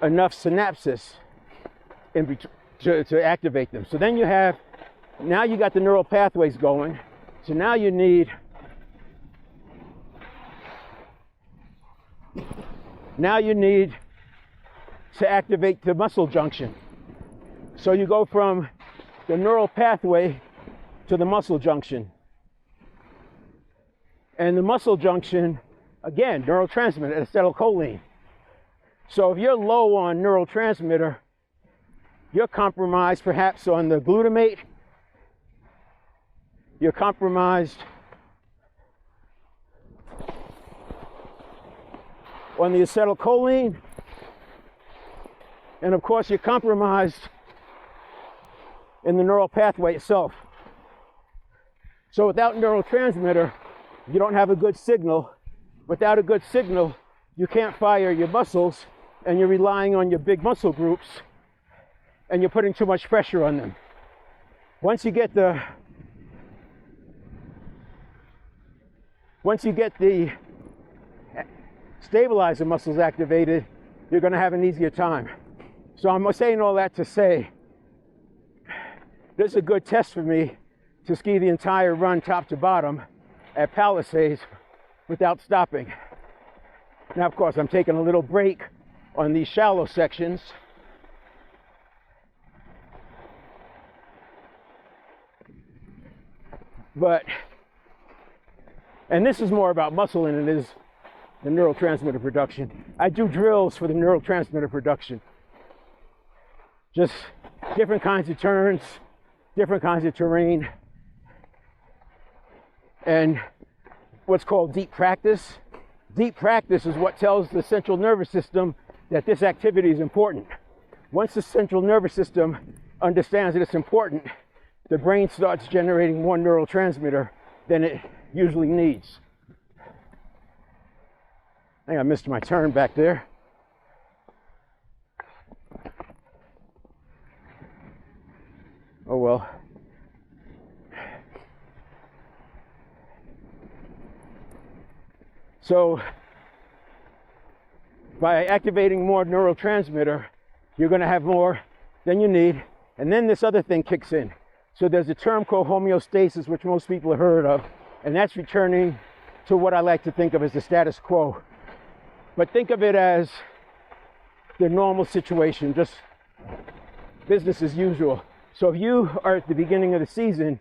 enough synapses to activate them. So then now you got the neural pathways going. So now you need to activate the muscle junction. So you go from the neural pathway to the muscle junction. And the muscle junction, again, neurotransmitter, acetylcholine. So if you're low on neurotransmitter, you're compromised perhaps on the glutamate, you're compromised on the acetylcholine, and of course you're compromised in the neural pathway itself. So without neurotransmitter, you don't have a good signal. Without a good signal, you can't fire your muscles, and you're relying on your big muscle groups, and you're putting too much pressure on them. Once you get the stabilizer muscles activated, you're going to have an easier time. So I'm saying all that to say, this is a good test for me to ski the entire run top to bottom at Palisades without stopping. Now, of course, I'm taking a little break on these shallow sections. And this is more about muscle than it is the neurotransmitter production. I do drills for the neurotransmitter production. Just different kinds of turns, different kinds of terrain, and what's called deep practice. Deep practice is what tells the central nervous system that this activity is important. Once the central nervous system understands that it's important, the brain starts generating more neurotransmitter than it usually needs. I think I missed my turn back there. Oh well. So by activating more neurotransmitter, you're going to have more than you need, and then this other thing kicks in. So there's a term called homeostasis, which most people have heard of, and that's returning to what I like to think of as the status quo. But think of it as the normal situation, just business as usual. So if you are at the beginning of the season,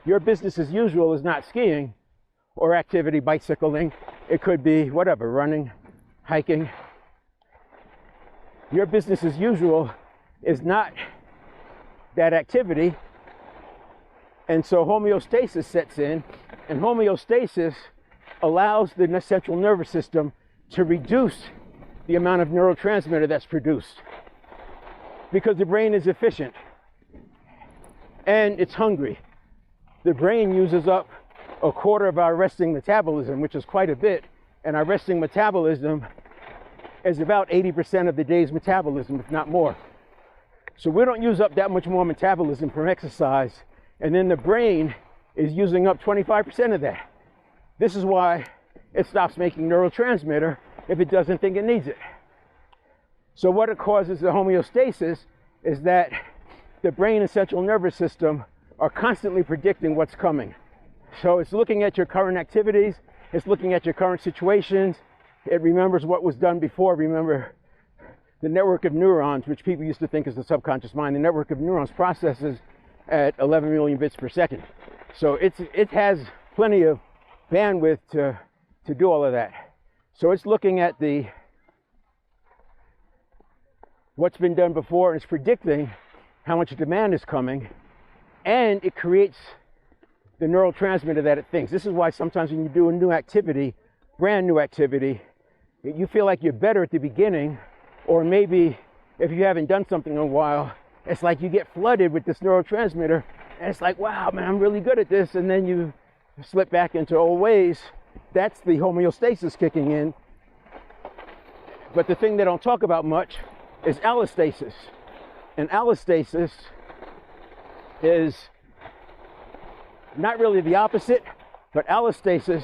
your business as usual is not skiing or activity, bicycling. It could be whatever, running, hiking. Your business as usual is not that activity. And so homeostasis sets in, and homeostasis allows the central nervous system to reduce the amount of neurotransmitter that's produced, because the brain is efficient and it's hungry. The brain uses up a quarter of our resting metabolism, which is quite a bit, and our resting metabolism is about 80% of the day's metabolism, if not more. So we don't use up that much more metabolism from exercise, and then the brain is using up 25% of that. This is why it stops making neurotransmitter if it doesn't think it needs it. So what it causes the homeostasis is that the brain and central nervous system are constantly predicting what's coming. So it's looking at your current activities, it's looking at your current situations, it remembers what was done before. Remember, the network of neurons, which people used to think is the subconscious mind, the network of neurons processes at 11 million bits per second. So it has plenty of bandwidth to do all of that. So it's looking at what's been done before, and it's predicting how much demand is coming, and it creates the neurotransmitter that it thinks. This is why sometimes when you do a new activity, brand new activity, you feel like you're better at the beginning, or maybe if you haven't done something in a while, it's like you get flooded with this neurotransmitter, and it's like, wow, man, I'm really good at this, and then you slip back into old ways. That's the homeostasis kicking in. But the thing they don't talk about much is allostasis. And allostasis is not really the opposite, but allostasis